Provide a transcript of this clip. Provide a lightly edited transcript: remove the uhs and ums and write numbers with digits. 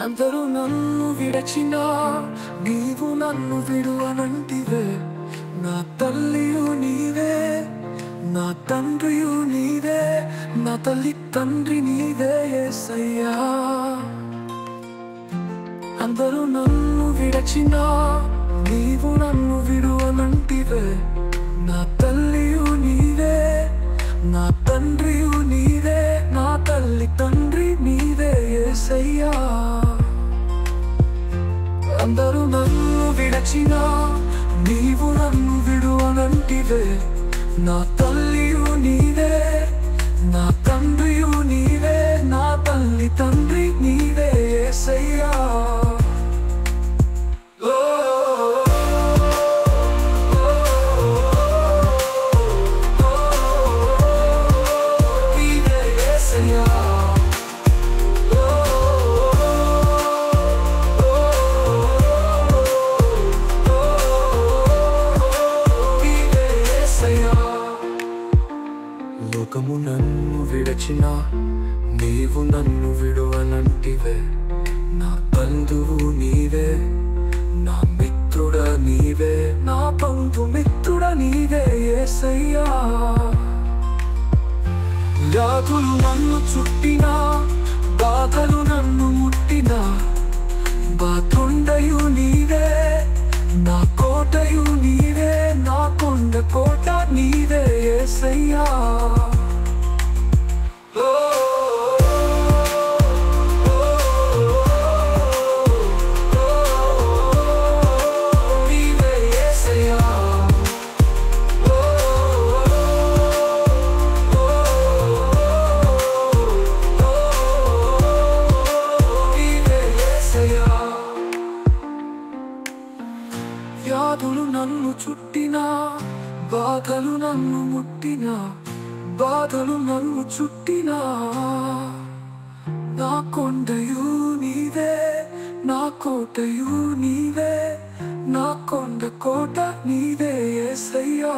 అందరూ నన్ను విడచినా నీవు నన్ను విడువనంటివే. నా తల్లియు నీవే, నా తండ్రియు నీవే, నా తల్లి తండ్రి నీవే యేసయ్యా. అందరూ నన్ను విడచినా నీవు నన్ను విడువనంటివే. నా తల్లియు నీవే, నా తండ్రియు నీవే, నా తల్లి తండ్రి నీవే యేసయ్యా. అందరూ నన్ను విడచినా నీవు నన్ను విడువనంటివే. నా తల్లియు నీవే, నా తండ్రియు నీవే, నా తల్లి తండ్రి నీవే యేసయ్యా. లోకము నన్ను విడచినా నీవు నన్ను విడువనంటివే. నా బంధువు నీవే, నా మిత్రుడ నీవే, నా బంధుమిత్రుడ నీవే యేసయ్యా. వ్యాధులు నన్ను చుట్టినా, బాధలు నన్ను ముట్టినా, బాతుండయు నీవే, నా కోటయు నీవే, నా కొండ కోట నీవే యేసయ్యా. వ్యాధులు నన్ను చుట్టినా, బాధలు నన్ను ముట్టినా, బాధలు నన్ను చుట్టినా, నా కొండయు నీవే, నా కోటయు నీవే, నా కొండ కోట నీవే యేసయ్యా.